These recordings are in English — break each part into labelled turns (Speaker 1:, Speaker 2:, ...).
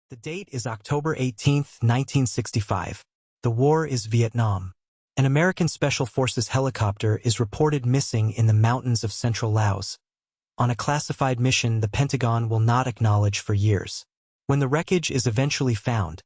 Speaker 1: The date is October 18, 1965. The war is Vietnam. An American Special Forces helicopter is reported missing in the mountains of central Laos. On a classified mission the Pentagon will not acknowledge for years. When the wreckage is eventually found,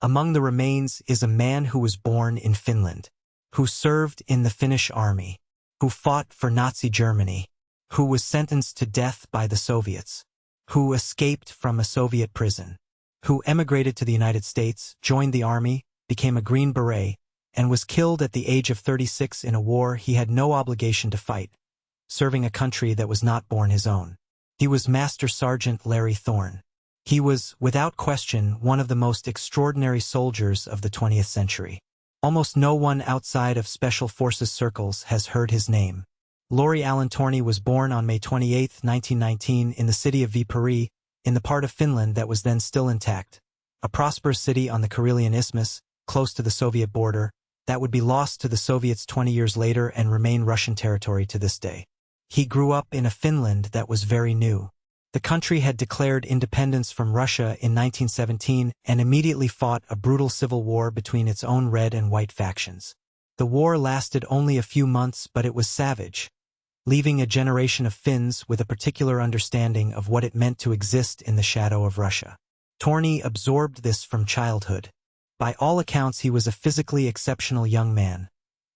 Speaker 1: among the remains is a man who was born in Finland, who served in the Finnish Army, who fought for Nazi Germany, who was sentenced to death by the Soviets, who escaped from a Soviet prison, who emigrated to the United States, joined the Army, became a Green Beret, and was killed at the age of 36 in a war he had no obligation to fight, serving a country that was not born his own. He was Master Sergeant Larry Thorne. He was, without question, one of the most extraordinary soldiers of the 20th century. Almost no one outside of Special Forces circles has heard his name. Lauri Törni was born on May 28, 1919 in the city of Viipuri, in the part of Finland that was then still intact, a prosperous city on the Karelian Isthmus, close to the Soviet border, that would be lost to the Soviets 20 years later and remain Russian territory to this day. He grew up in a Finland that was very new. The country had declared independence from Russia in 1917 and immediately fought a brutal civil war between its own red and white factions. The war lasted only a few months, but it was savage, leaving a generation of Finns with a particular understanding of what it meant to exist in the shadow of Russia. Törni absorbed this from childhood. By all accounts he was a physically exceptional young man.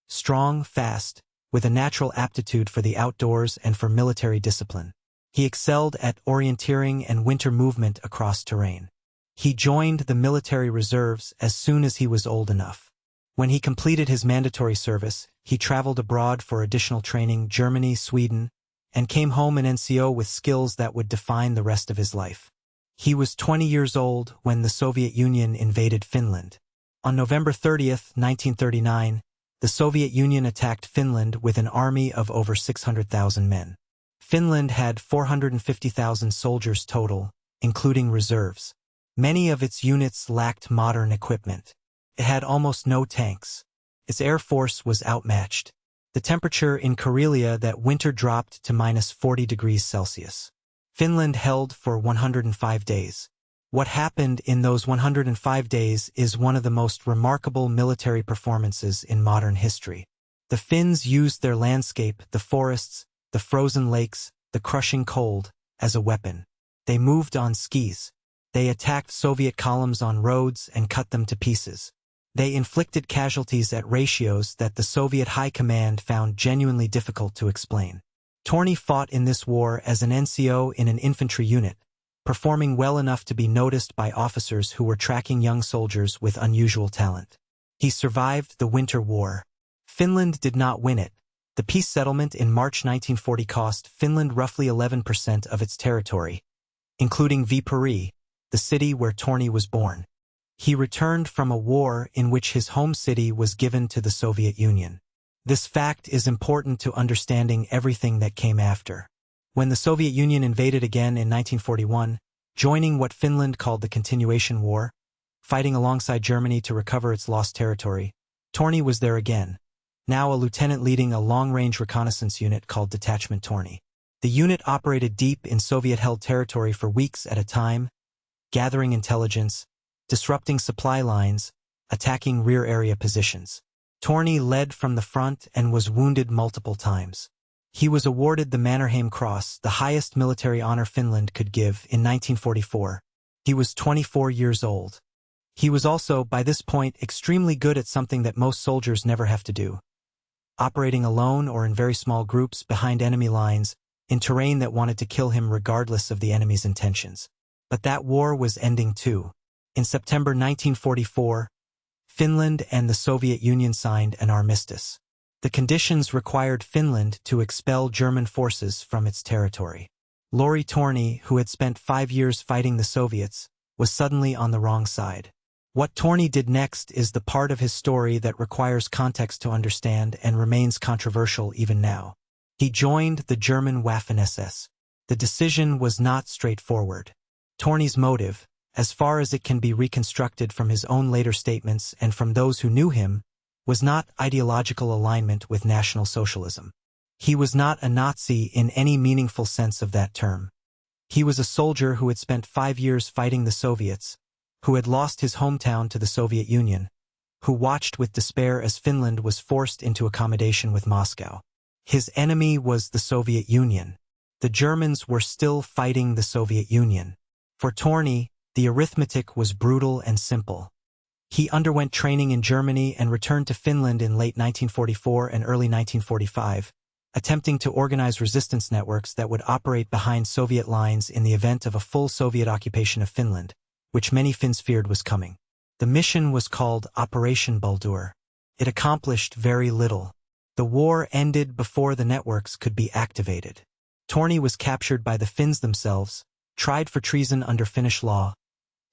Speaker 1: Strong, fast, with a natural aptitude for the outdoors and for military discipline. He excelled at orienteering and winter movement across terrain. He joined the military reserves as soon as he was old enough. When he completed his mandatory service, he traveled abroad for additional training, Germany, Sweden, and came home an NCO with skills that would define the rest of his life. He was 20 years old when the Soviet Union invaded Finland. On November 30, 1939, the Soviet Union attacked Finland with an army of over 600,000 men. Finland had 450,000 soldiers total, including reserves. Many of its units lacked modern equipment. It had almost no tanks. Its air force was outmatched. The temperature in Karelia that winter dropped to -40 degrees Celsius. Finland held for 105 days. What happened in those 105 days is one of the most remarkable military performances in modern history. The Finns used their landscape, the forests, the frozen lakes, the crushing cold, as a weapon. They moved on skis. They attacked Soviet columns on roads and cut them to pieces. They inflicted casualties at ratios that the Soviet High Command found genuinely difficult to explain. Törni fought in this war as an NCO in an infantry unit, performing well enough to be noticed by officers who were tracking young soldiers with unusual talent. He survived the Winter War. Finland did not win it. The peace settlement in March 1940 cost Finland roughly 11% of its territory, including Viipuri, the city where Törni was born. He returned from a war in which his home city was given to the Soviet Union. This fact is important to understanding everything that came after. When the Soviet Union invaded again in 1941, joining what Finland called the Continuation War, fighting alongside Germany to recover its lost territory, Törni was there again, now a lieutenant leading a long-range reconnaissance unit called Detachment Törni. The unit operated deep in Soviet-held territory for weeks at a time, gathering intelligence, disrupting supply lines, attacking rear area positions. Törni led from the front and was wounded multiple times. He was awarded the Mannerheim Cross, the highest military honor Finland could give, in 1944. He was 24 years old. He was also, by this point, extremely good at something that most soldiers never have to do: operating alone or in very small groups behind enemy lines, in terrain that wanted to kill him regardless of the enemy's intentions. But that war was ending too. In September 1944, Finland and the Soviet Union signed an armistice. The conditions required Finland to expel German forces from its territory. Lauri Törni, who had spent 5 years fighting the Soviets, was suddenly on the wrong side. What Törni did next is the part of his story that requires context to understand and remains controversial even now. He joined the German Waffen-SS. The decision was not straightforward. Törni's motive, as far as it can be reconstructed from his own later statements and from those who knew him, was not ideological alignment with National Socialism. He was not a Nazi in any meaningful sense of that term. He was a soldier who had spent 5 years fighting the Soviets, who had lost his hometown to the Soviet Union, who watched with despair as Finland was forced into accommodation with Moscow. His enemy was the Soviet Union. The Germans were still fighting the Soviet Union. For Törni, the arithmetic was brutal and simple. He underwent training in Germany and returned to Finland in late 1944 and early 1945, attempting to organize resistance networks that would operate behind Soviet lines in the event of a full Soviet occupation of Finland, which many Finns feared was coming. The mission was called Operation Baldur. It accomplished very little. The war ended before the networks could be activated. Törni was captured by the Finns themselves, tried for treason under Finnish law,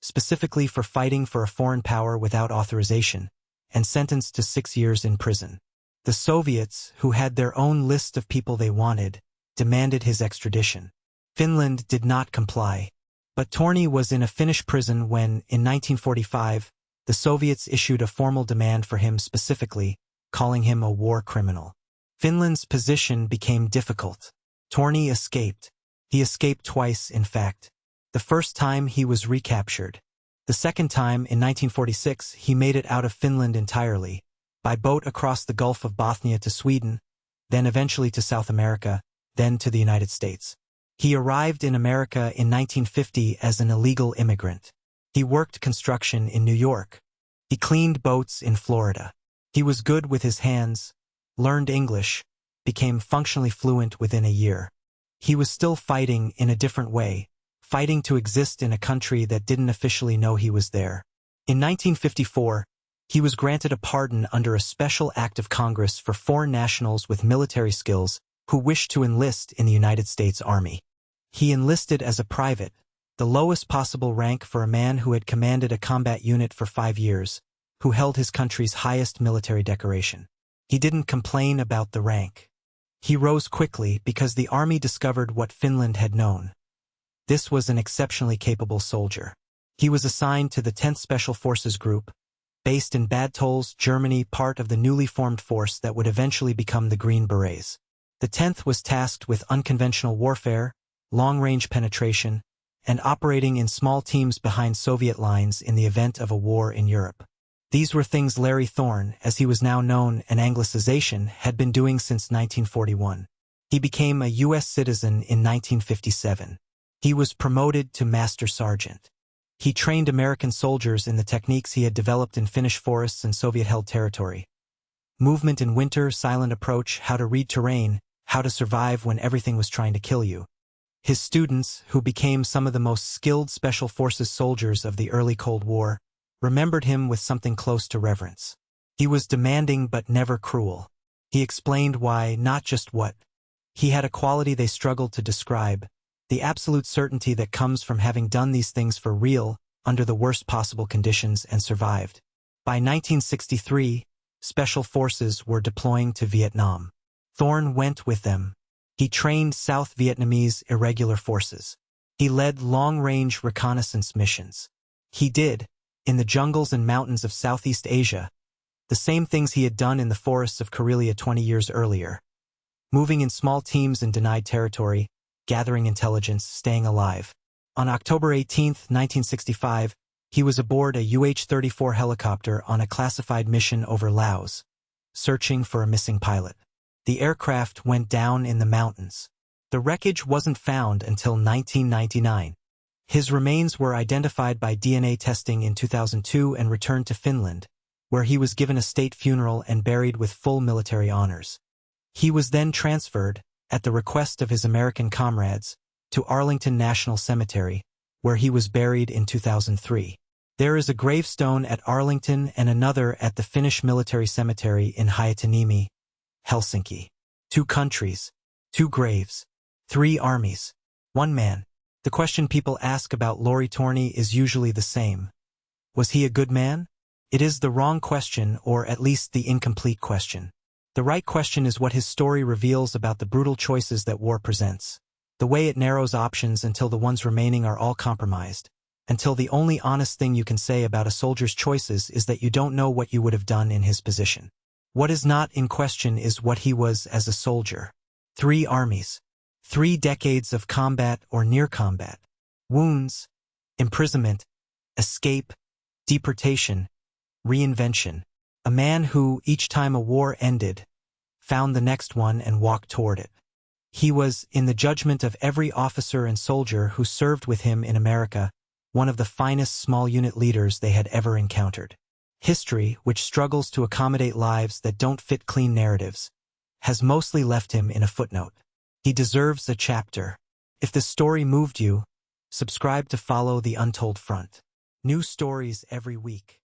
Speaker 1: specifically for fighting for a foreign power without authorization, and sentenced to 6 years in prison. The Soviets, who had their own list of people they wanted, demanded his extradition. Finland did not comply, but Törni was in a Finnish prison when, in 1945, the Soviets issued a formal demand for him specifically, calling him a war criminal. Finland's position became difficult. Törni escaped. He escaped twice, in fact. The first time he was recaptured. The second time, in 1946, he made it out of Finland entirely, by boat across the Gulf of Bothnia to Sweden, then eventually to South America, then to the United States. He arrived in America in 1950 as an illegal immigrant. He worked construction in New York. He cleaned boats in Florida. He was good with his hands, learned English, became functionally fluent within a year. He was still fighting in a different way, fighting to exist in a country that didn't officially know he was there. In 1954, he was granted a pardon under a special act of Congress for foreign nationals with military skills who wished to enlist in the United States Army. He enlisted as a private, the lowest possible rank for a man who had commanded a combat unit for 5 years, who held his country's highest military decoration. He didn't complain about the rank. He rose quickly because the army discovered what Finland had known. This was an exceptionally capable soldier. He was assigned to the 10th Special Forces Group, based in Bad Tölz, Germany, part of the newly formed force that would eventually become the Green Berets. The 10th was tasked with unconventional warfare, long-range penetration, and operating in small teams behind Soviet lines in the event of a war in Europe. These were things Larry Thorne, as he was now known, an Anglicization, had been doing since 1941. He became a U.S. citizen in 1957. He was promoted to Master Sergeant. He trained American soldiers in the techniques he had developed in Finnish forests and Soviet-held territory. Movement in winter, silent approach, how to read terrain, how to survive when everything was trying to kill you. His students, who became some of the most skilled Special Forces soldiers of the early Cold War, remembered him with something close to reverence. He was demanding but never cruel. He explained why, not just what. He had a quality they struggled to describe, the absolute certainty that comes from having done these things for real, under the worst possible conditions, and survived. By 1963, Special Forces were deploying to Vietnam. Thorne went with them. He trained South Vietnamese irregular forces. He led long-range reconnaissance missions. He did, in the jungles and mountains of Southeast Asia, the same things he had done in the forests of Karelia 20 years earlier. Moving in small teams in denied territory, gathering intelligence, staying alive. On October 18, 1965, he was aboard a UH-34 helicopter on a classified mission over Laos, searching for a missing pilot. The aircraft went down in the mountains. The wreckage wasn't found until 1999. His remains were identified by DNA testing in 2002 and returned to Finland, where he was given a state funeral and buried with full military honors. He was then transferred, at the request of his American comrades, to Arlington National Cemetery, where he was buried in 2003. There is a gravestone at Arlington and another at the Finnish Military Cemetery in Hietaniemi, Helsinki. 2 countries, 2 graves, 3 armies, 1 man. The question people ask about Lauri Törni is usually the same. Was he a good man? It is the wrong question, or at least the incomplete question. The right question is what his story reveals about the brutal choices that war presents. The way it narrows options until the ones remaining are all compromised. Until the only honest thing you can say about a soldier's choices is that you don't know what you would have done in his position. What is not in question is what he was as a soldier. 3 armies. 3 decades of combat or near combat. Wounds, imprisonment, escape, deportation, reinvention. A man who, each time a war ended, found the next one and walked toward it. He was, in the judgment of every officer and soldier who served with him in America, one of the finest small unit leaders they had ever encountered. History, which struggles to accommodate lives that don't fit clean narratives, has mostly left him in a footnote. He deserves a chapter. If this story moved you, subscribe to follow the Untold front. New stories every week.